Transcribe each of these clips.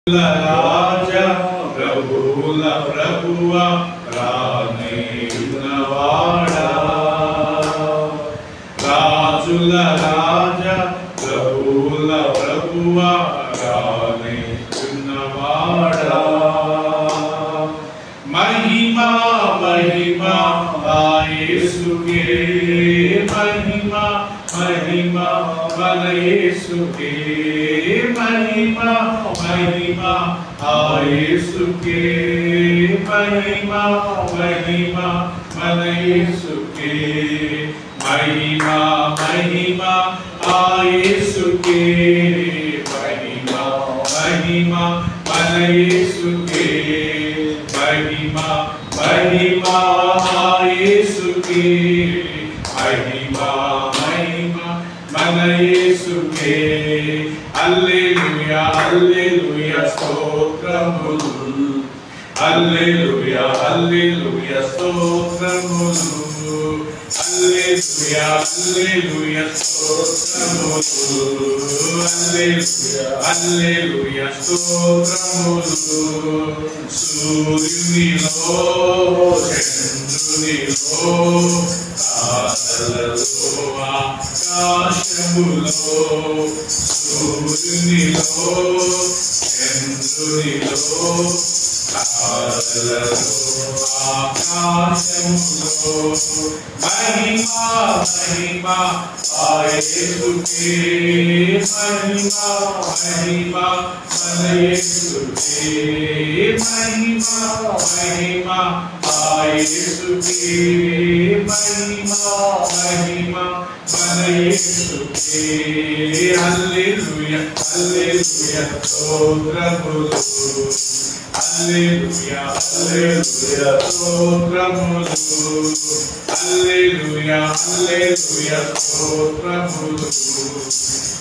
రాజా ప్రభువుల ప్రభువా రానేయున్నవాడా రాజుల రాజా ప్రభువుల ప్రభువా రానేయున్నవాడా మహిమా మహిమా ఆ యేసుకే మహిమా మహిమా మన యేసుకే మహిమా మహిమా ఆ యేసుకే మహిమా మహిమా మన యేసుకే మహిమా మహిమా ఆ యేసుకే మహిమా మహిమా మన యేసుకే మహిమా మహిమా ఆ యేసుకే మహిమా మహిమా మన యేసుకే హల్లెలూయా హల్లెలూయా స్తోత్రములు హల్లెలూయా హల్లెలూయా స్తోత్రములు హల్లెలూయా హల్లెలూయా స్తోత్రములు హల్లెలూయా హల్లెలూయా స్తోత్రములు సూర్యునిలో చంద్రునిలో తారలలో ఆకాశములో సూర్యునిలో చంద్రునిలో తారలలో ఆకాశములో మహిమా మహిమా ఆ యేసుకే మహిమా మహిమా మన యేసుకే మహిమా మహిమా ఆ యేసుకే మహిమా మహిమా మన యేసుకే హల్లెలూయా హల్లెలూయా స్తోత్రములు హల్లెలూయా హల్లెలూయా స్తోత్రములు హల్లెలూయా హల్లెలూయా స్తోత్రములు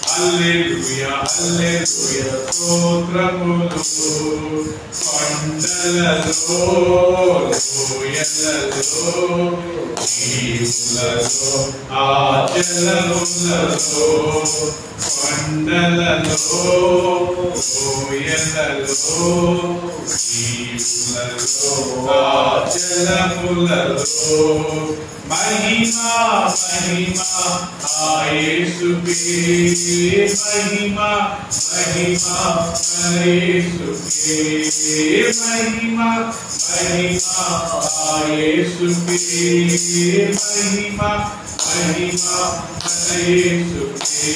హల్లెలూయా హల్లెలూయా స్తోత్రములు కొండలలో లోయలలో జీవులలో ఆచరణలలో కొండలలో లోయలలో జీవులలో ఆచరణలలో మహిమా మహిమా ఆ యేసుకే మహిమా మహిమా మన యేసుకే మహిమా మహిమా ఆ యేసుకే మహిమా మహిమా మన యేసుకే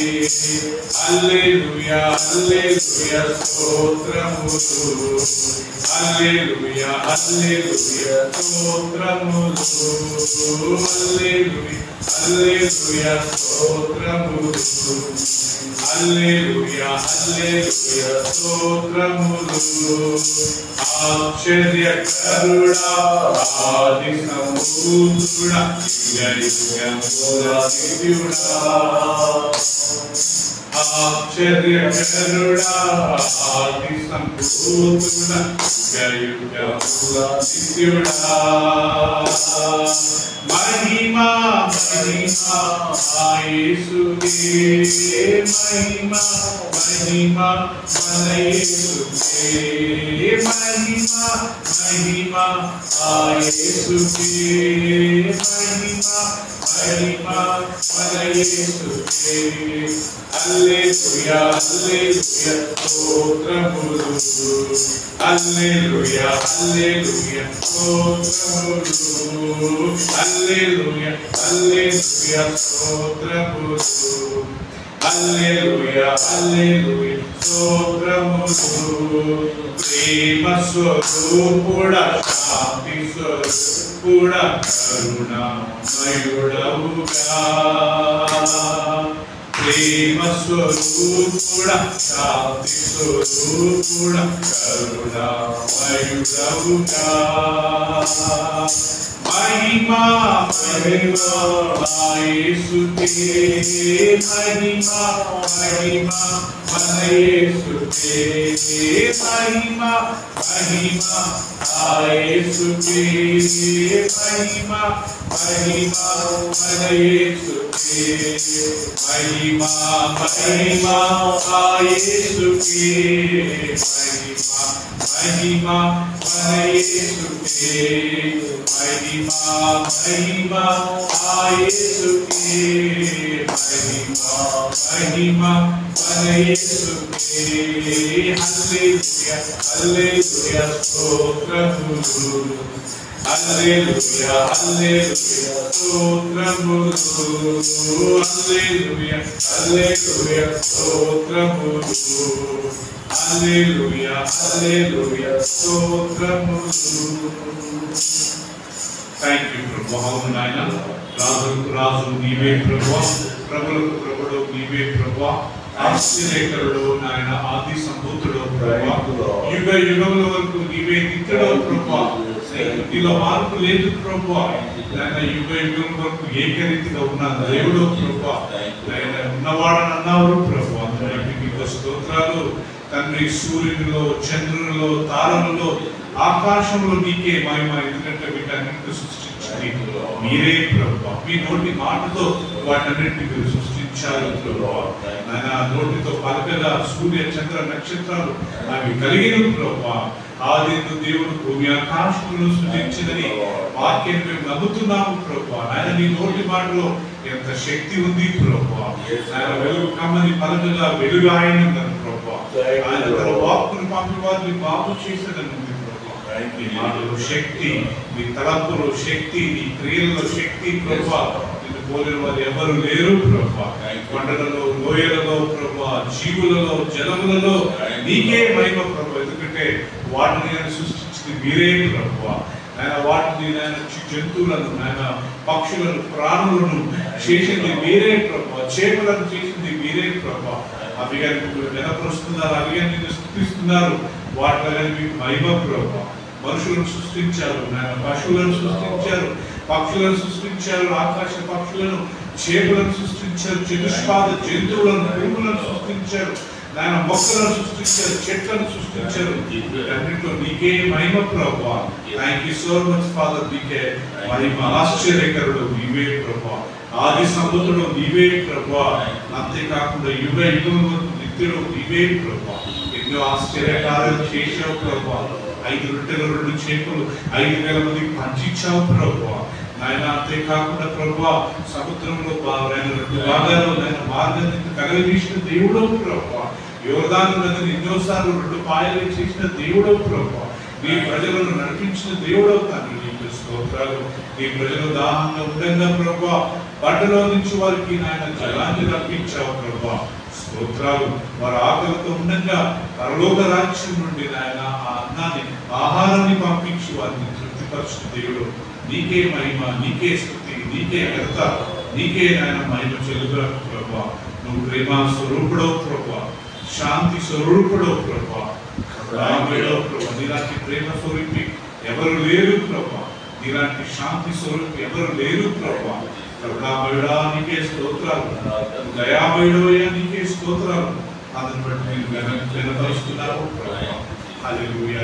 హల్లెలూయా హల్లెలూయా స్తోత్రములు హల్లెలూయా హల్లెలూయా స్తోత్రములు హల్లెలూయా హల్లెలూయా స్తోత్రములు హల్లెలూయా హల్లెలూయా స్తోత్రములు ఆశ్చర్యకరుడా ఆది సంపూర్ణుడా యుగయుగముల దివ్యుడా ఆశ్చర్యకరుడా ఆది సంపూర్ణుడా యుగయుగముల దివ్యుడా మహిమా మహిమా ఆ యేసుకే మహిమా మహిమా మన యేసుకే మహిమా మహిమా ఆ యేసుకే మహిమా మహిమా మన యేసుకే హల్లెలూయా హల్లెలూయా స్తోత్రములు హల్లెలూయా హల్లెలూయా స్తోత్రములు హల్లెలూయా హల్లెలూయా స్తోత్రములు హల్లెలూయా హల్లెలూయా స్తోత్రములు ప్రేమ స్వరూపుడా శాంతి స్వరూపుడా కరుణామయుడవుగా ప్రేమ స్వరూపుడా శాంతి స్వరూపుడా కరుణామయుడవుగా महिमा महिमा యేసుకే महिमा महिमा యేసుకే महिमा महिमा యేసుకే महिमा महिमा యేసుకే महिमा महिमा యేసుకే महिमा యేసుకే महिमा महिमा యేసుకే महिमा యేసుకే హల్లెలూయా హల్లెలూయా స్తోత్రములు హల్లెలూయా హల్లెలూయా స్తోత్రములు హల్లెలూయా హల్లెలూయా స్తోత్రములు హల్లెలూయా హల్లెలూయా స్తోత్రములు. థ్యాంక్ యూ ప్రభు. అవును నాయన, రాజులకు రాజు నీవే ప్రభు, ప్రభులకు ప్రభుడు నీవే ప్రభు, ఆశ్చర్యకరుడు నాయన, ఆది సంభూతుడు ప్రభు, యుగ యుగముల వరకు నీవే నిత్యుడు ప్రభు, నీలో మార్పు లేదు ప్రభు, నాయన యుగ యుగం వరకు ఏకరీతిగా ఉన్న దేవుడు ప్రభు, నాయన ఉన్నవాడని అన్నావు ప్రభు. అందుకే మీకు స్తోత్రాలు తండ్రి. సూర్యునిలో చంద్రునిలో తారలలో ఆకాశంలో నీకే మహిమ, ఎందుకంటే వీటన్నింటినీ సృష్టించింది మీరే ప్రభు. మీ నోటి మాటతో వాటన్నింటినీ మీరు సృష్టించారు ప్రభు. నాయన నోటితో పలకగా సూర్య చంద్ర నక్షత్రాలు అవి కలిగిన ప్రభు. ఆది దేవుడు భూమి ఆకాశములను సృష్టించిందని వాక్యం మేము నమ్ముతున్నాము ప్రభు. ఆయన నీ నోటి మాటలో ఎంత శక్తి ఉంది ప్రభు. ఆయన వెలుగు కమ్మని పలకగా వెలుగు ఆయన ప్రభు. ఆయన తన వాక్కును పంపి వారిని బాగు చేసేదని ఉంది ప్రభు. నీ మాటలో శక్తి, నీ తలంపులో శక్తి, నీ క్రియలలో శక్తి ప్రభు. నిన్ను పోలిన వారు ఎవరు లేరు ప్రభు. కొండలలో లోయలలో ప్రభు, జీవులలో జలములలో నీకే మహిమ ప్రభు. ఎందుకంటే వాటిని నేను సృష్టించింది మీరే ప్రభు. ఆయన వాటిని నేను జంతువులను, ఆయన పక్షులను, ప్రాణులను చేసింది మీరే ప్రభు. చేపలను చేసింది మీరే ప్రభు. అవి కానీ జనపరుస్తున్నారు, అవి కానీ నిన్ను స్థుతిస్తున్నారు. వాటిలో మీకు మహిమ ప్రభు. మనుషులను సృష్టించారు, ఆయన పశువులను సృష్టించారు, పక్షులను సృష్టించారు, ఆకాశ పక్షులను, చేపలను సృష్టించారు, చతుష్పాద జంతువులను, పురుగులను సృష్టించారు, ఆయన మొక్కలను సృష్టించారు, చెట్లను సృష్టించారు. అన్నింటిలో నీకే మహిమ ప్రభు. Thank you so much father. నీకే మహిమ. ఆశ్చర్యకరుడు నీవే ప్రభు, ఆది సంబుధుడు నీవే ప్రభు. అంతేకాకుండా యుగ యుగం నిత్యుడు నీవే ప్రభు. ఎన్నో ఆశ్చర్యకార్యాలు చేసావు ప్రభు. 5 రొట్టెలు 2 చేపలు 5,000 మందికి పంచిచ్చావు ప్రభు. ఆయన అంతేకాకుండా ప్రభు సముద్రంలో 2 భాగాలు మార్గాన్ని కలగజేసిన దేవుడు ప్రభు. యోర్దాను నదిని ఎన్నోసార్లు 2 పాయలు చేసిన దేవుడు ప్రభు. నీ ప్రజలను నడిపించిన దేవుడు తండ్రి. నీకు స్తోత్రాలు. నీ ప్రజలు దాహంగా ఉండగా ప్రభు బట్టలో నుంచి వారికి నాయన జలాన్ని రప్పించావు ప్రభు. స్తోత్రాలు. వారు ఆకలితో ఉండగా పరలోక రాజ్యం నుండి నాయన ఆ అన్నాన్ని, ఆహారాన్ని పంపించి వారిని తృప్తిపరచిన దేవుడు. నీకే మహిమ, నీకే స్తుతి, నీకే ఘనత, నీకే నాయన మహిమ చెల్లుగా ప్రభు. నువ్వు ప్రేమ స్వరూపుడవు ప్రభు, శాంతి స్వరూపుడవు ప్రభు, రామేడవు ప్రభు. నీలాంటి ప్రేమ స్వరూపి ఎవరు లేరు ప్రభు, నీలాంటి శాంతి స్వరూపి ఎవరు లేరు ప్రభు. కరుణామయుడా నీకే స్తోత్రాలు, దయామయుడోయా నీకే స్తోత్రాలు. అందుని బట్టి మీరు ఘనపరుస్తున్నారు ప్రభు. హల్లెలూయా.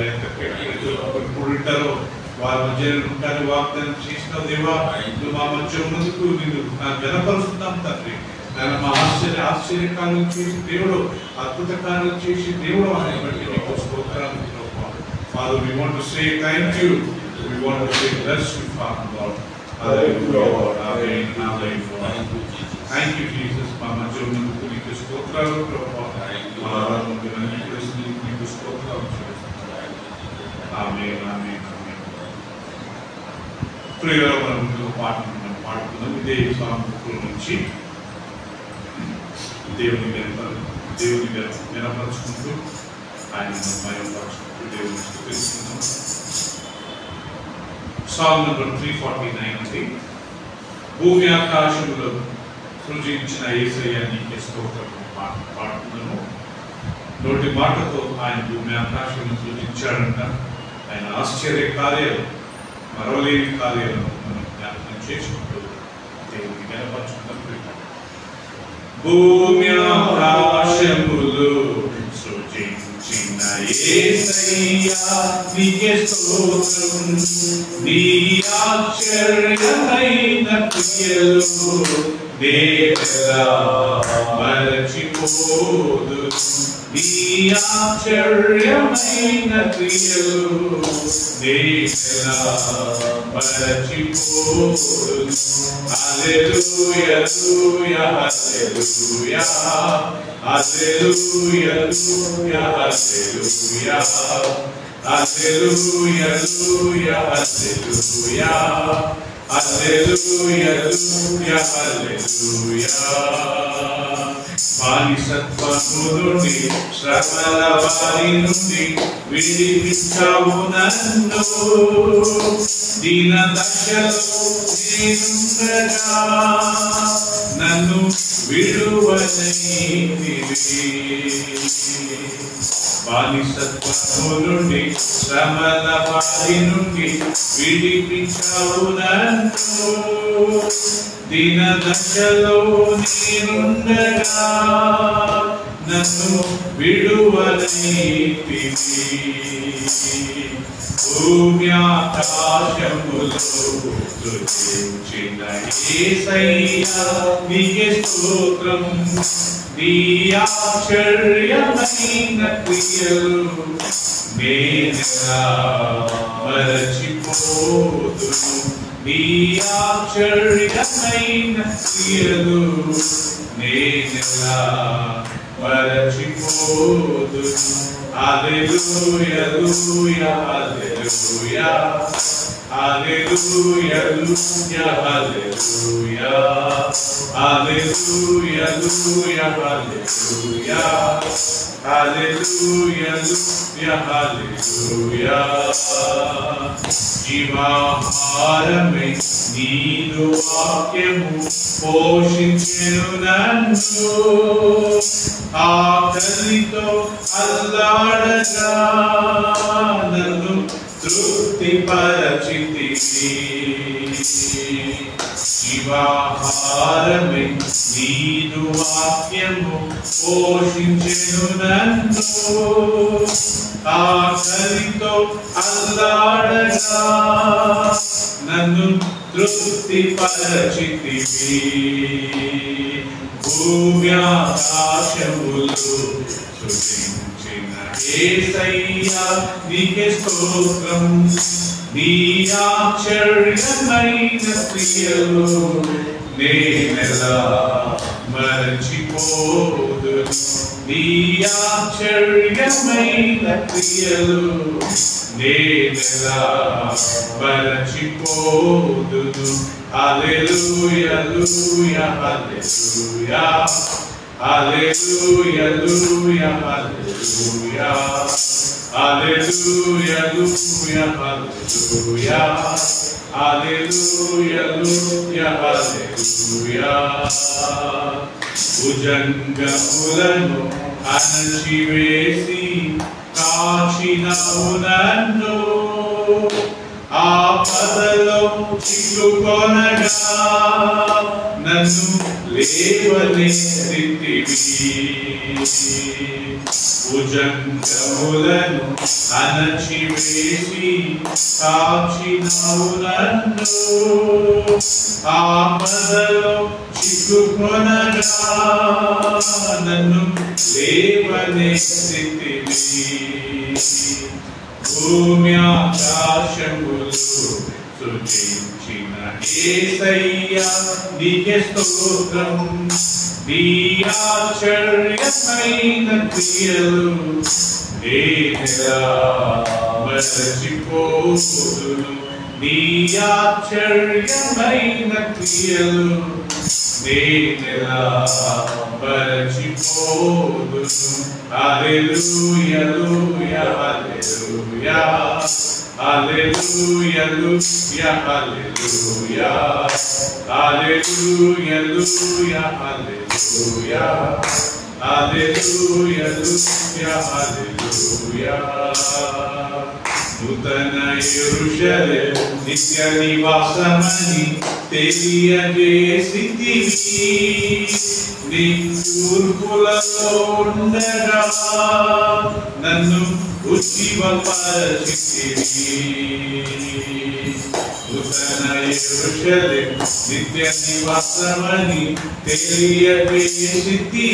ఎప్పుడు ఉంటారో వారి మధ్య ఉంటారు వాగ్దానం చేసిన దేవా, నువ్వు మా మధ్య ఉన్నందుకు నేను ఘనపరుస్తున్నాం తండ్రి. నేను మా ఆశ్చర్యకార్యం చేసి దేవుడు, అద్భుత కార్యం చేసి దేవుడు అని బట్టి నీకు స్తోత్రాలు ప్రభు. Father, we want to say thank you. We want to say bless you, Father Lord. Hallelujah. Amen. Amen. Thank you, Jesus. మా మధ్య ఉన్నందుకు నీకు స్తోత్రాలు ప్రభు. మా ఆరాధనకు నీకు స్తోత్రాలు. ఆమేన్. ఆమేన్. ప్రియమైన మనం పాడుకుందాం. ఇదే సాంస్కృతుల నుంచి దేవుని వినపరుచుకుంటూ ఆయన మయంపరుచుకుంటూ దేవుని స్తుతిస్తున్నాం. సాంగ్ నంబర్ 349 అండి. భూమి ఆకాశములో సృజించిన యేసయ్య నీకే స్తోత్రం పాడుతున్నాము. నోటి మాటతో ఆయన భూమి ఆకాశమును సృజించాడంట. ఆయన ఆశ్చర్య కార్యాలు, మరవలేని కార్యాలను జ్ఞాపకం చేసుకుంటూ దేవుని కనపరుచుకుందాం. భూమి ఆకాశములు సృజించిన యేసయ్యా నీకే స్తోత్రం. నీ ఆశ్చర్యమైన క్రియలు నేనెలా మరచిపోదును. నీ ఆశ్చర్యమైన క్రియలు నేనెలా మరచిపోదును. హల్లెలూయా హల్లెలూయా హల్లెలూయా హల్లెలూయా హల్లెలూయా హల్లెలూయా హల్లెలూయా హల్లెలూయా హల్లెలూయా హల్లెలూయా. బానిసత్వము నుండి శ్రమల బారి నుండి విడిపించావు నన్ను. దీన దశలో నేనుండగా నన్ను విడువనైతివి. బానిసత్వము నుండి శ్రమల బారి నుండి విడిపించావు నన్ను. దీన దశలో నేనుండగా నన్ను విడువనైతివి. భూమి ఆకాశములు సృజించిన యేసయ్యా నీకే స్తోత్రం. నీ ఆశ్చర్యమైన క్రియలు నేనెలా మరచిపోదును. నీ ఆశ్చర్యమైన క్రియలు నేనెలా మరచిపోదును. హల్లెలూయా హల్లెలూయా హల్లెలూయా హల్లెలూయా హల్లెలూయా హల్లెలూయా హల్లెలూయా హల్లెలూయా. జీవాహారమే నీదు వాక్యము పోషించెను నన్ను. ఆకలితో అల్లాడగా నన్ను తృప్తిపరచితివి. జీవాహారమే నీదు వాక్యము పోషించెను నన్ను. ఆకలితో అల్లాడగా నన్ను తృప్తిపరచితివి. భూమి ఆకాశములు సృజించిన యేసయ్యా నీకే స్తోత్రం. నీ ఆశ్చర్యమైన క్రియలు నేనెలా మరచిపోదును. నీ ఆశ్చర్యమైన క్రియలు నేనెలా మరచిపోదును. హల్లెలూయా హల్లెలూయా హల్లెలూయా హల్లెలూయా హల్లెలూయా హల్లెలూయా హల్లెలూయా హల్లెలూయా. భుజంగములను అణచివేసి కాచినవు నన్ను. ఆపదలో చిక్కుకొనగా నన్ను లేవనెత్తితివి. భుజంగములను అణచివేసి కాచినవు నన్ను. ఆపదలో చిక్కుకొనగా నన్ను లేవనెత్తితివి. భూమి ఆకాశములు సృజించిన యేసయ్యా నీకే స్తోత్రం. నీ ఆశ్చర్యమైన క్రియలు నేనెలా మరచిపోదును. నీ ఆశ్చర్యమైన క్రియలు నేనెలా మరచిపోదును. హల్లెలూయా హల్లెలూయా హల్లెలూయా హల్లెలూయా హల్లెలూయా హల్లెలూయా హల్లెలూయా హల్లెలూయా నూతన యెరూషలేము నిత్య నివాసమని తెలియజేసితివి నీ తూర్పులలో ఉండగా నన్ను ఉజ్జీవపరచితివి నూతన యెరూషలేము నిత్య నివాసమని తెలియజేసితివి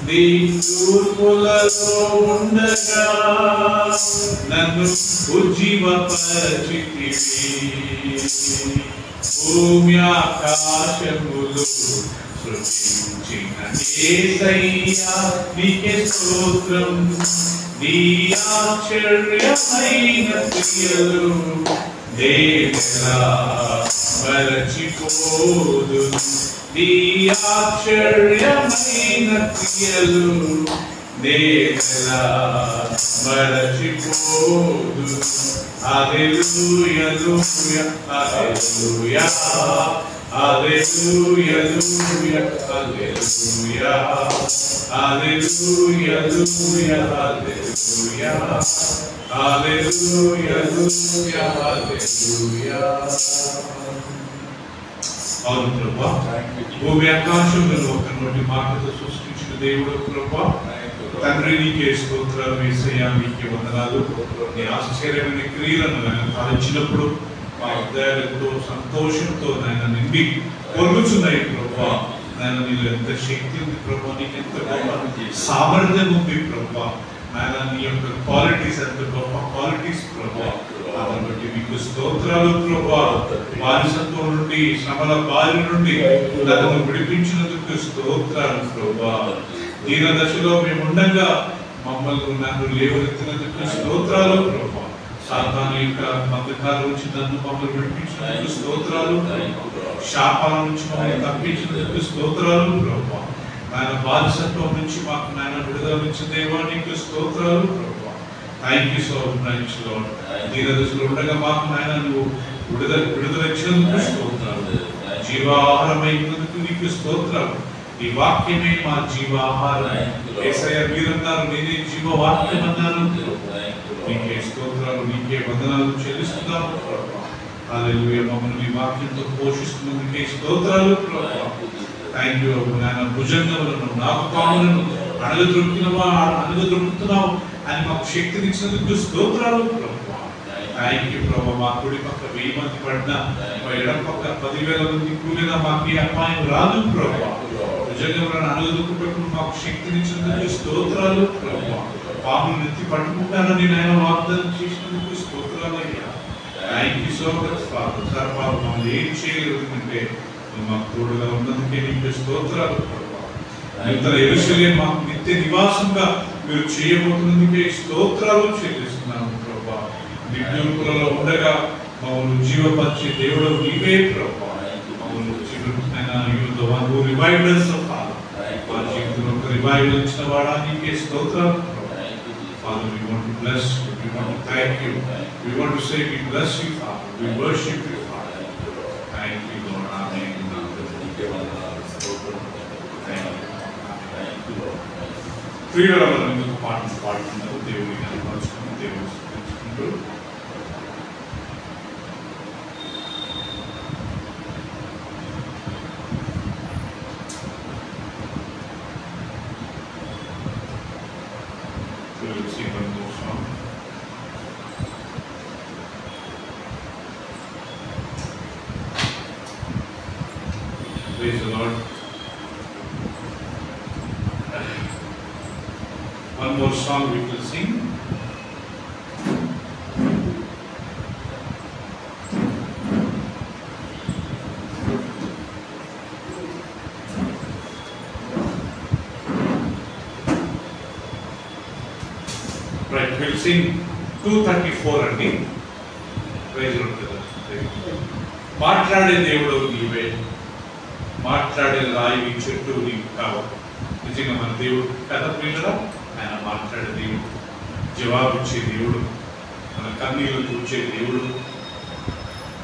నీ తూర్పులలో ఉండగా నన్ను ఉజ్జీవపరచితివి భూమి ఆకాశములు సృష్టించిన యేసయ్యా నీకే స్తోత్రం నీ ఆశ్చర్యమైన క్రియలు నేనెలా మరచిపోదు నీ ఆశ్చర్యమైన క్రియలు నేనెలా మరచిపోదు హల్లెలూయా హల్లెలూయా హల్లెలూయా హల్లెలూయా హల్లెలూయా హల్లెలూయా హల్లెలూయా హల్లెలూయా అవును ప్రభువా భూమి ఆకాశములను ఒక నోటి మాటతో సృష్టించిన దేవుడు ప్రభువా తండ్రి నీకే స్తోత్రం యేసయ్యా నీకే వందనాలు నీ ఆశ్చర్యమైన క్రియలను నేను తలచినప్పుడు మా హృదయాలతో సంతోషంతో నాయన నిండి పొందుతున్నాయి ప్రభువా నాయన నీలో ఎంత శక్తి ఉంది ప్రభువా నీకు ఎంత గొప్ప సామర్థ్యం ఉంది ప్రభువా నాయన నీ యొక్క క్వాలిటీస్ ఎంత గొప్ప క్వాలిటీస్ ప్రభువా కాబట్టి మీకు స్తోత్రాలు ప్రభువా బానిసత్వం నుండి శ్రమల బారి నుండి నన్ను విడిపించినందుకు స్తోత్రాలు ప్రభువా దీన దశలో మేము ఉండగా మమ్మల్ని నన్ను లేవనెత్తినందుకు స్తోత్రాలు ప్రభువా సాతాను యొక్క బంధకాల నుంచి నన్ను మమ్మల్ని విడిపించినందుకు స్తోత్రాలు శాపాల నుంచి మమ్మల్ని తప్పించినందుకు స్తోత్రాలు ప్రభువా నాయన బానిసత్వం నుంచి మాకు నాయన విడుదల ఇచ్చిన దేవా నీకు స్తోత్రాలు ప్రభువా thank you so much lord దీన దశలో ఉండగా మాకు నాయన నువ్వు విడుదల ఇచ్చినందుకు స్తోత్రాలు జీవాహారమైనందుకు నీకు స్తోత్రాలు ఈ వాక్యమే మా జీవాహారం యేసయ్య మీరన్నారు నేనే జీవవాక్యం అన్నారు నీకే స్తోత్రాలు నీకే వందనాలు చెల్లిస్తున్నాము ప్రభువా హల్లెలూయా మమ్మల్ని ఈ వాక్యంతో పోషిస్తున్నందుకే స్తోత్రాలు ప్రభువా థ్యాంక్ యూ నాయన భుజంగములను నాపకాములను అణగద్రొక్కుతున్నావు అని మాకు శక్తినిచ్చినందుకు స్తోత్రాలు ప్రభువా థ్యాంక్ యూ ప్రభువా మా కుడి పక్క 1000 మంది పడినా మా ఎడం పక్క 10,000 మంది కూలినా మాకు ఈ అపాయం రాదు ప్రభువా భుజంగములను అణగదొక్కుటకు మాకు శక్తినిచ్చినందుకు స్తోత్రాలు ప్రభువా పాములు నెత్తి పట్టుకుంటానని నేను వాగ్దానం చేసినందుకు స్తోత్రాలు అయ్యా thank you so much father sir బాబు మమ్మల్ని ఏం చేయలేదు అంటే మాకు తోడుగా ఉన్నందుకే నీకు స్తోత్రాలు ప్రభువా నూతన యెరూషలేము మాకు నిత్య నివాసంగా మీరు చేయబోతున్నందుకే స్తోత్రాలు చెల్లిస్తున్నాము ప్రభువా దిగ్గులలో ఉండగా మమ్మల్ని జీవపరిచే దేవుడు నీవే ప్రభువా మమ్మల్ని రివైవల్స్ మా జీవితంలో ఒక రివైవల్ ఇచ్చిన వాడా నీకే స్తోత్రాలు Father, we want to bless you, we want to thank you, we want to say we bless you, Father, we worship you, Father. Thank you, Lord. Amen. ప్రియమైన పాటలు పాడుతున్నారు దేవుని కనపరుచుకుని దేవుని స్తుతించుకుంటూ Praise the Lord. One more song we will sing. Right, we will sing 234 and praise the Lord. మాట్లాడే దేవుడు నీవే మాట్లాడే రాయి చెట్టు నీకు కావు నిజంగా మన దేవుడు కథ పిల్లరా ఆయన మాట్లాడే దేవుడు జవాబిచ్చే దేవుడు మన కన్నీళ్ళు కూర్చే దేవుడు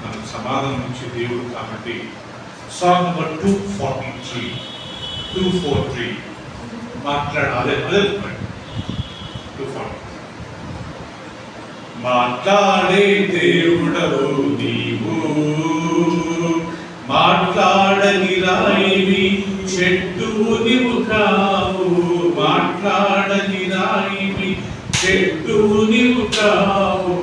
మనకు సమాధానం ఇచ్చే దేవుడు కాబట్టి సాంగ్ నెంబర్ 243 మాట్లాడాలి. అదే 240 మాట్లాడే దేవుడవు నీవు, మాట్లాడని రాయివి చెట్టు నీవు కావు, మాట్లాడని రాయివి చెట్టు నీవు కావు,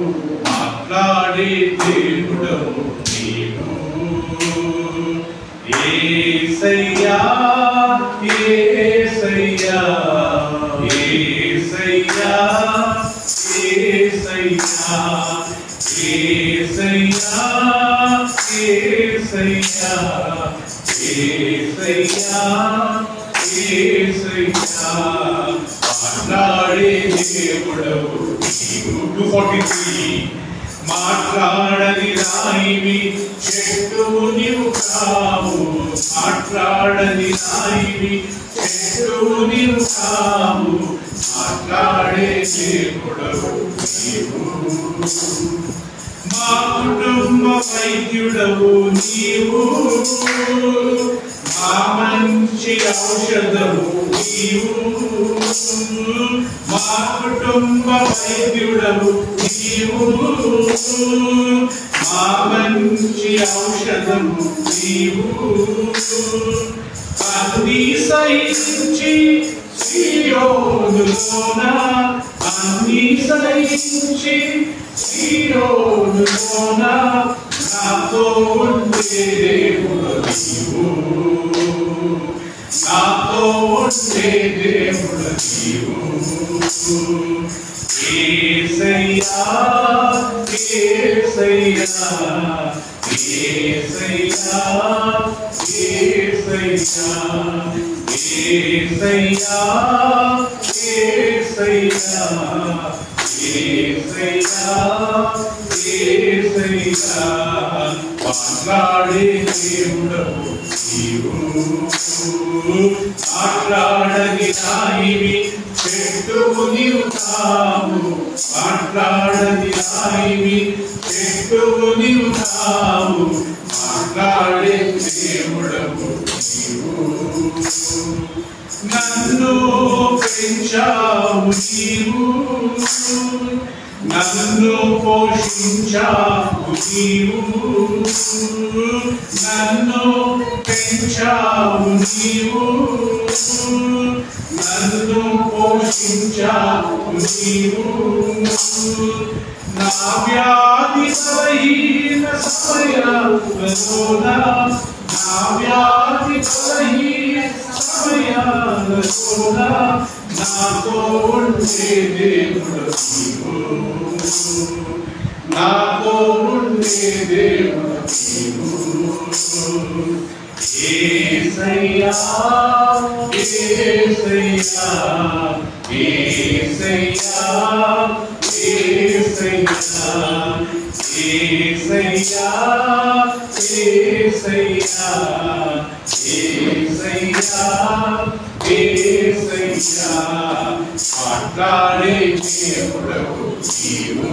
మాట్లాడే దేవుడవు నీవు. యేసయ్యా యేసయ్యా యేసయ్యా యేసయ్యా యేసయ్యా యేసయ్యా యేసయ్యా యేసయ్యా మాట్లాడే దేవుడవు నీవు. 243 మాట్లాడని రాయివి చెట్టు నీవు కావు, మాట్లాడని రాయివి చెట్టు నీవు కావు, మాట్లాడే దేవుడవు నీవు. మా కుటుంబ వైద్యుడవు నీవు, మా మంచి ఔషధము నీవు, మా కుటుంబ వైద్యుడవు నీవు, మా మంచి ఔషధము నీవు. అన్ని సహించి సీయోనులోన, అన్ని సహించి సీయోనులోన నాతో ఉండే దేవుడు నీవు, నాతో ఉండే దేవుడు నీవు. యేసయ్యా యేసయ్యా యేసయ్యా యేసయ్యా యేసయ్యా యేసయ్యా యేసయ్యా యేసయ్యా మాట్లాడే దేవుడవు నీవు, మాట్లాడని రాయివి చెట్టు నీవు కావు, మాట్లాడని రాయివి చెట్టు నీవు కావు, మాట్లాడే దేవుడవు నీవు. నన్ను పెంచావు నీవు, నన్ను పోషించావు నీవు, నన్ను పెంచావు నీవు, నన్ను పోషించావు నీవు. నా వ్యాధి బలహీన సమయాలలోన, నా వ్యాధి బలహీన సమయాలలోన నాతో ఉండే దేవుడు నీవు, నాతో ఉండే దేవుడు నీవు. యేసయ్యా యేసయ్యా యేసయ్యా యేసయ్యా యేసయ్యా యేసయ్యా యేసయ్యా యేసయ్యా మాట్లాడే దేవుడవు నీవు,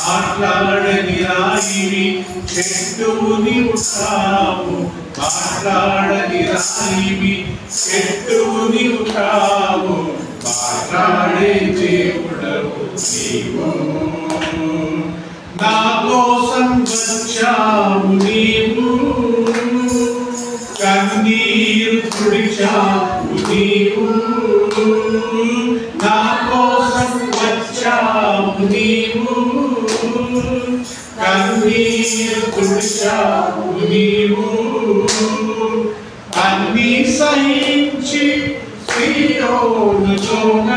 మాట్లాడని రాయివి చెట్టు నీవు కావు, మాట్లాడని రాయివి చెట్టు నీవు కావు, మాట్లాడే దేవుడవు నీవు. నా కోసం వచ్చావు నీవు, కన్నీరు తుడిచావు నీవు, నా కోసం వచ్చావు నీవు, కన్నీరు తుడిచావు నీవు. అన్ని సహించి సీయోనులోన,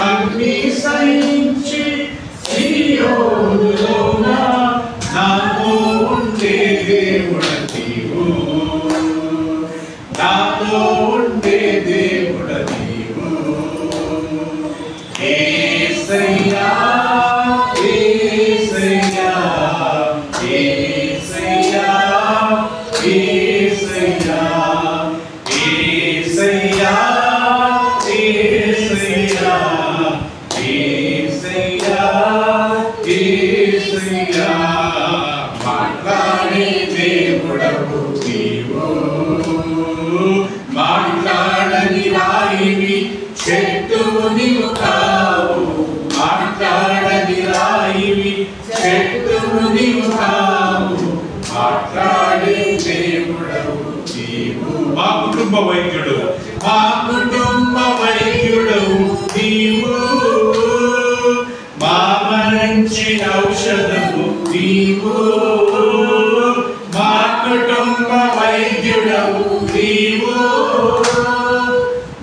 అన్ని సహించి సీయోనులోన నాతో ఉండే దేవుడు నీవు, నాతో ఉండే దేవుడు నీవు. యేసయ్యా యేసయ్యా యేసయ్యా యేసయ్యా యేసయ్యా యేసయ్యా యేసయ్యా యేసయ్యా మాట్లాడే దేవుడవు నీవు, మాట్లాడని నీవు కావు, మాట్లాడని రాయివి చెట్టువు నీవు కావు, మాట్లాడే దేవుడవు నీవు. మా కుటుంబ వైద్యుడు, మా కుటుంబ వైద్యుడవు నీవు, మా మంచి ఔషధము నీవు, మా కుటుంబ వైద్యుడవు నీవు,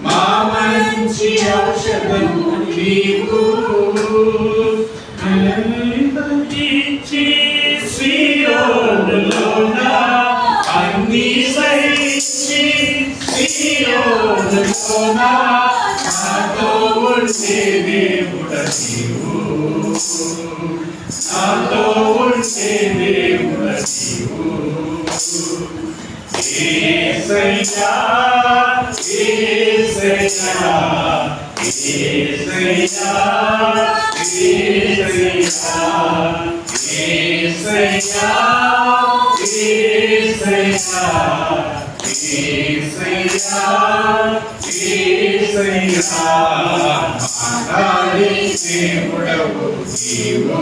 మా మంచి ఔషధము నీవు. సియోనులోన అన్ని సహించి సియోనులోన నాతో ఉండే దేవుడ నీవు, నాతో ఉండే దేవుడ నీవు. యేసయ్యా యేసయ్యా యేసయ్యా యేసయ్యా యేసయ్యా యేసయ్యా యేసయ్యా యేసయ్యా మాట్లాడే దేవుడవు నీవు,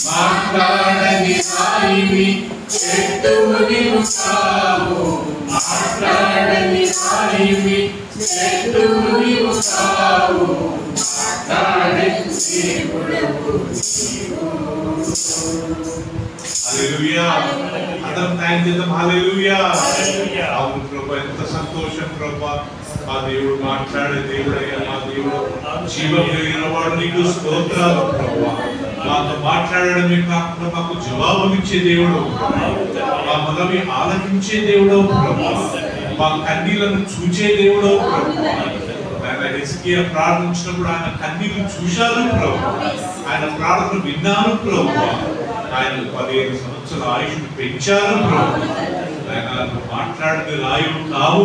మాట్లాడని రాయివి చెట్టువు నీవు కావు, మాట్లాడని రాయివి చెట్టువు నీవు కావు, మాట్లాడే దేవుడవు నీవు. హల్లెలూయా. అందరం థాంక్స్ చేద్దాం. హల్లెలూయా. అవును ప్రభువా, ఎంత సంతోషం ప్రభువా. మా దేవుడు మాట్లాడే దేవుడయ్యా, మా దేవుడు జీవం కలిగిన వాడు, నీకు స్తోత్రాలు ప్రభువా. మాతో మాట్లాడడమే కాకుండా మాకు జవాబునిచ్చే దేవుడు, మా మనవి ఆలకించే దేవుడు ప్రభువా, మా కన్నీళ్లను చూచే దేవుడు ప్రభువా. ఆయన హెజ్కియా ప్రార్థించినప్పుడు ఆయన కన్నీళ్లు చూశారు ప్రభువా, ఆయన ప్రార్థన విన్నాను ప్రభువా. ఆయన 15 సంవత్సరాల ఆయుష్ను పెంచారు ప్రభువా. ఆయన మాట్లాడిన రాయుడు కావు,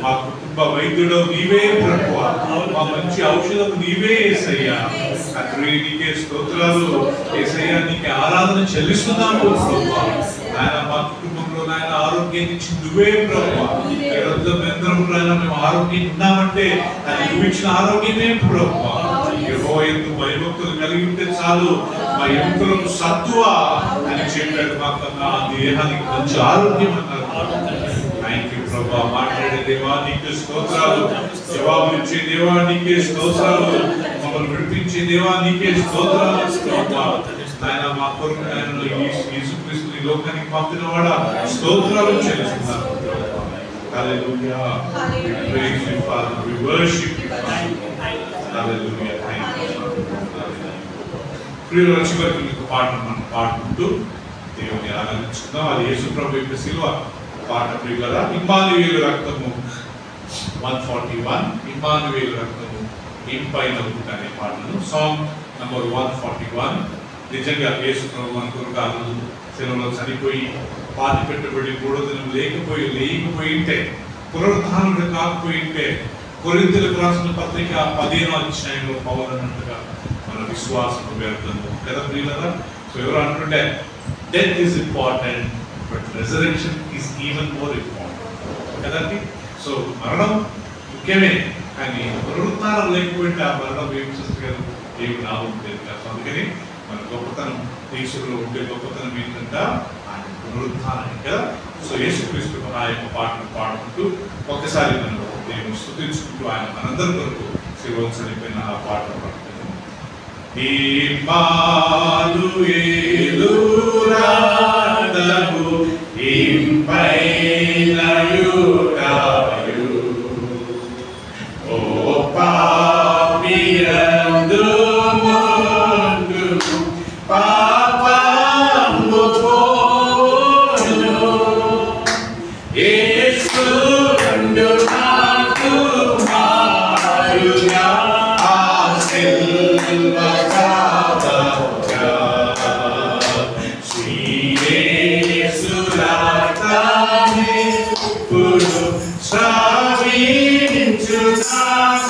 మా కుటుంబ వైద్యుడు నీవే ప్రభువా, మా మంచి ఔషధం నీవే యేసయ్యా. అతడు నీకే స్తోత్రాలు యేసయ్యా, నీకే ఆరాధన చెల్లిస్తున్నాము ప్రభువా. ఆయన మా కుటుంబంలో నాయన ఆరోగ్యాన్ని ఇచ్చి నువ్వే ప్రభువా. మేము ఆరోగ్యం ఉన్నామంటే అది నువ్వు ఇచ్చిన ఆరోగ్యమే ప్రభువా. యెహోవాయందు భయభక్తులు కలిగి ఉంటే చాలు, మా ఎముకలకు సత్తువ అని చెప్పాడు. మాకన్నా దేహానికి మంచి ఆరోగ్యం అన్నారు. థాంక్యూ ప్రభువా. మాట్లాడే దేవా నీకే స్తోత్రాలు, జవాబులు ఇచ్చే దేవా నీకే స్తోత్రాలు, మమ్మల్ని విడిపించే దేవా నీకే స్తోత్రాలు ప్రభువా. ఆయన మా కొరకు ఆయన యేసుక్రీస్తుని లోకానికి పంపిన వాడా స్తోత్రాలు చెల్లిస్తున్నారు. హల్లెలూయా. We praise you, Father. We worship you, Father. Hallelujah. Thank you. ప్రియుల చివరికి పాటను మనం పాడుకుంటూ దేవుని ఆరాధించుకుందాం. అది యేసు ప్రభు యొక్క శిలువ పాట ప్రియులరా. ఇమ్మానుయేలు రక్తము 141, ఇమ్మానుయేలు రక్తము ఇంపైన అనే పాటను, సాంగ్ నంబర్ 141. నిజంగా యేసు ప్రభు మన కొరకు ఆ రోజు శిలువలో చనిపోయి పాతి పెట్టబడి 3వ దినం లేకపోయింటే, పునరుత్థానుడు కాకపోయింటే, కొరింథీయులకు రాసిన పత్రిక 15వ అధ్యాయంలో పౌలు అన్నట్టుగా మన విశ్వాసం వ్యర్థము కదా ప్రియులరా. సో ఎవరు అంటుంటే death is important but resurrection is even more important కదండి. సో మరణం ముఖ్యమే, కానీ పునరుత్థానం లేకపోయింటే ఆ మరణం ఏమి చేస్తారు, ఏమి లాభం లేదు కదా. అందుకని మన గొప్పతనం యేసులో ఉండే గొప్పతనం ఏంటంటే ఆయన పునరుత్థానం కదా. సో యేసుక్రీస్తు ఆ యొక్క పాటను పాడుకుంటూ ఒక్కసారి మనం దేవుని స్తుతించుకుంటూ ఆయన మనందరి కొరకు శిలువలో చనిపోయిన ఆ పాటను పాడుకుంటాం. ఇమ్మానుయేలు రక్తము ఇంపైన యుగాయు, ఓ పాపియందు ముందుకు పాపము పోవును, యేసు నందు నాకు మారుగా ఆ సిలువ కావగా, శ్రీ యేసు రక్తమే ఇప్పుడు శ్రావించునా Amen.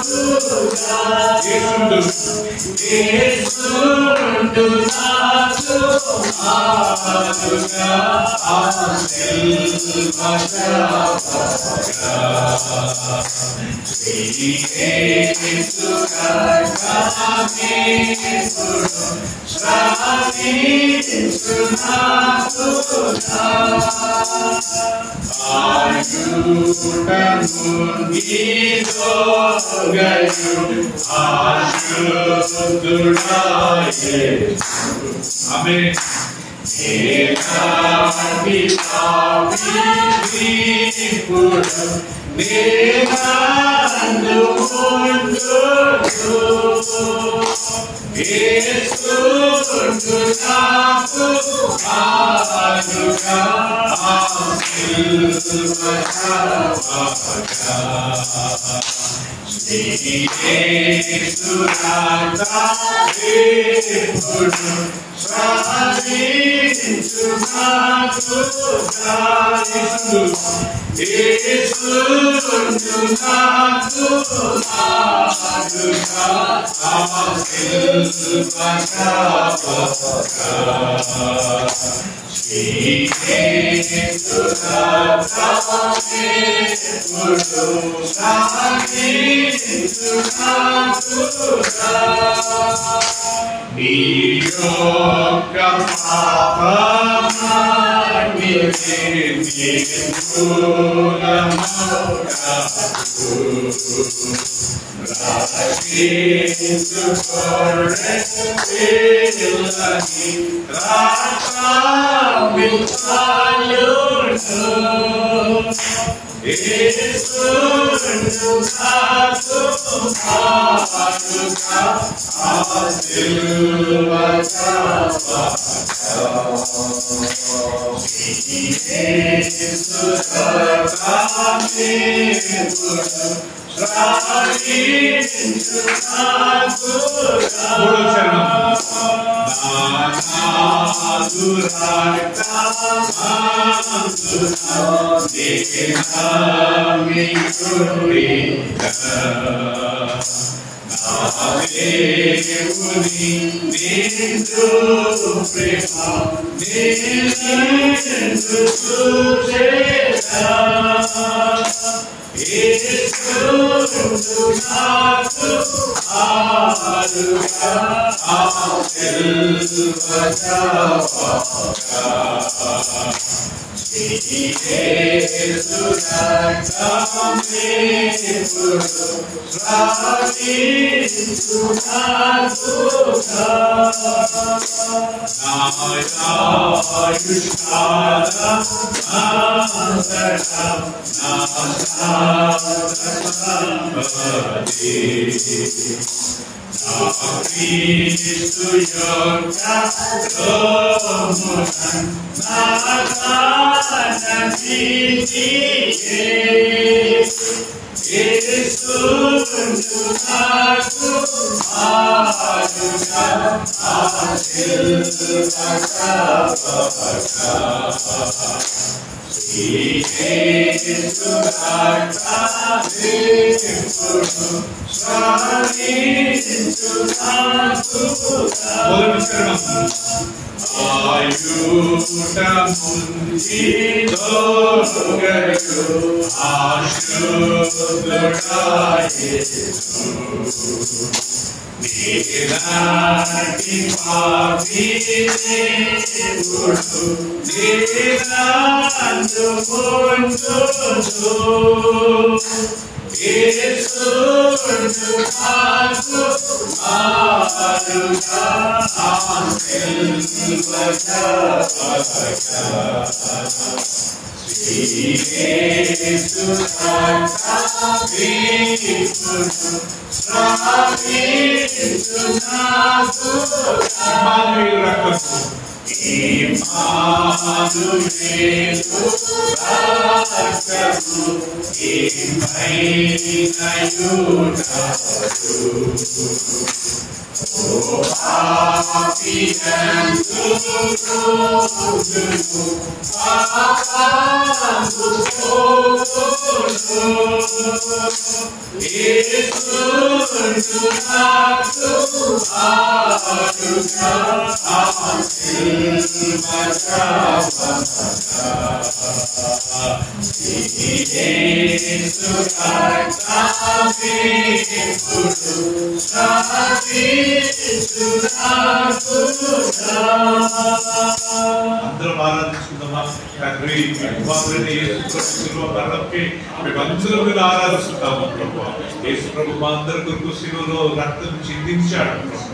అందరం ఆరాధించుకుందామా? తండ్రి మీ కుమారుడైన యేసు ప్రభు శిలువ మరణంకి మేమందరం మీరు ఆరాధిస్తున్నాము ప్రభువా. యేసు ప్రభు మా అందరి కొరకు శిలువలో రక్తం చిందించాడు ప్రభువా.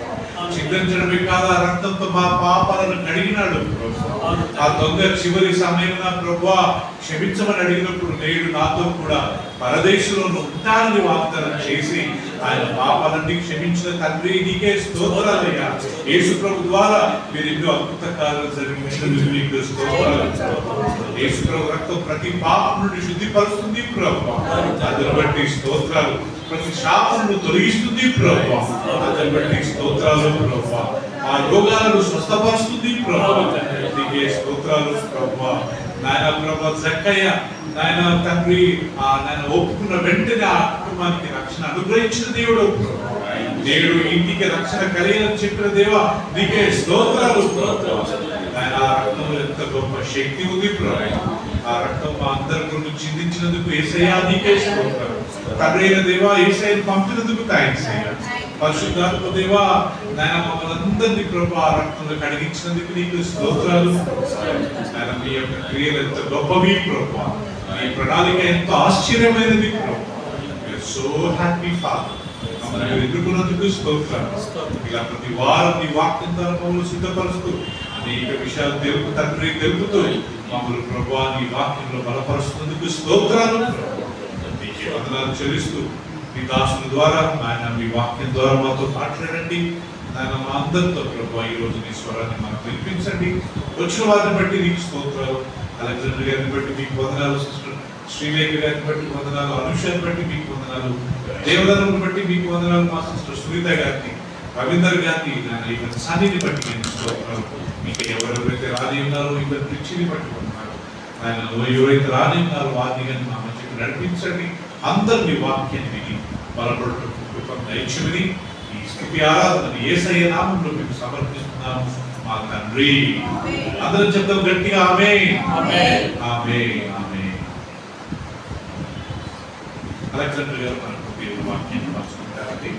చిందించడమే కాదు, ఆ రక్తంతో మా పాపాలను కడిగినాడు ప్రభువా. ఆ దొంగ చివరి సమయంలో ప్రభువా క్షమించమని అడిగినప్పుడు నేడు నాతో కూడా పరదేశంలో ఉంటానని వాగ్దానం చేసి ఆయన పాపాలన్నీ క్షమించిన తండ్రి నీకే స్తోత్రాలయ్యా. యేసు ప్రభు ద్వారా మీరు ఎన్నో అద్భుత కార్యాలు జరిగించినందుకు మీకు స్తోత్రాలు. యేసు ప్రభు రక్తం ప్రతి పాపం నుండి శుద్ధిపరుస్తుంది ప్రభువా. అందుని బట్టి స్తోత్రాలు. ప్రతి శాపమును తొలగిస్తుంది ప్రభువా. అందుని బట్టి స్తోత్రాలు ప్రభువా. ఆ రోగాలను స్వస్థపరుస్తుంది ప్రభువా. నీకే స్తోత్రాలు ప్రభువా. నాయన ప్రభువా జక్కయ్య నాయన తండ్రి నాయన ఒప్పుకున్న వెంటనే ఆ కుటుంబానికి రక్షణ అనుగ్రహించిన దేవుడు. నేడు ఇంటికి రక్షణ కలిగిన చెప్పిన దేవా నీకే స్తోత్రాలు. ఆయన ఆ రక్తంలో ఎంత గొప్ప శక్తి ఉంది ప్రభు. ఆ రక్తం మా అందరి కొరకు చిందించినందుకు యేసయ్యా నీకే స్తోత్రాలు. తండ్రి అయిన దేవా యేసయ్యను పంపినందుకు థాంక్స్ అయ్యా. పరిశుద్ధాత్మ దేవా నాయన మమ్మల్ని అందరినీ ప్రభు ఆ రక్తంలో కడిగించినందుకు నీకు స్తోత్రాలు. ఆయన మీ యొక్క క్రియలు ఎంత గొప్పవి ప్రభు. మీ ప్రణాళిక ఎంతో ఆశ్చర్యమైనది ప్రభు. So happy father. మమ్మల్ని ఎదుర్కొన్నందుకు స్తోత్రాలు. ఇలా ప్రతి వారం నీ వాక్యం ద్వారా మమ్మల్ని సిద్ధపరుస్తూ అనేక విషయాలు తెలుపుతూ మమ్మల్ని ప్రభువా నీ వాక్యంలో బలపరుస్తున్నందుకు స్తోత్రాలు. నీకే వందనాలు చెల్లిస్తూ మీ దాసుల ద్వారా ఆయన మీ వాక్యం ద్వారా మాతో మాట్లాడండి. ఆయన మా అందరితో ప్రభువా ఈ రోజు నీ స్వరాన్ని మనకు వినిపించండి. వచ్చిన వారిని బట్టి నీకు స్తోత్రాలు. అలెగ్జాండర్ గారిని బట్టి మీకు వందనాలు. సిస్టర్ శ్రీలేఖ గారిని బట్టి వందనాలు. అనుషాన్ని బట్టి మీకు వందనాలు. దేవదారుని బట్టి మీకు వందనాలు. మా సిస్టర్ సునీత గారిని, రవీందర్ గారిని ఇక సన్నిని బట్టి నేను స్తోత్రాలు. మీకు ఎవరెవరైతే రాని ఉన్నారో ఇక రిచిని బట్టి వందనాలు. ఆయన ఎవరైతే రాని ఉన్నారో వారిని కానీ మా మధ్యకు నడిపించండి. అందరినీ వాక్యాన్ని విని బలపడటం కృపను దయచేయమని ఈ స్థితి ఆరాధనని యేసయ్య నామములో మేము సమర్పిస్తున్నాము మా తండ్రి. అందరం చెప్తాం గట్టిగా ఆమేన్. అలెగ్జాండర్ గారు మనకు వాక్యాన్ని పంచుకుంటారండి.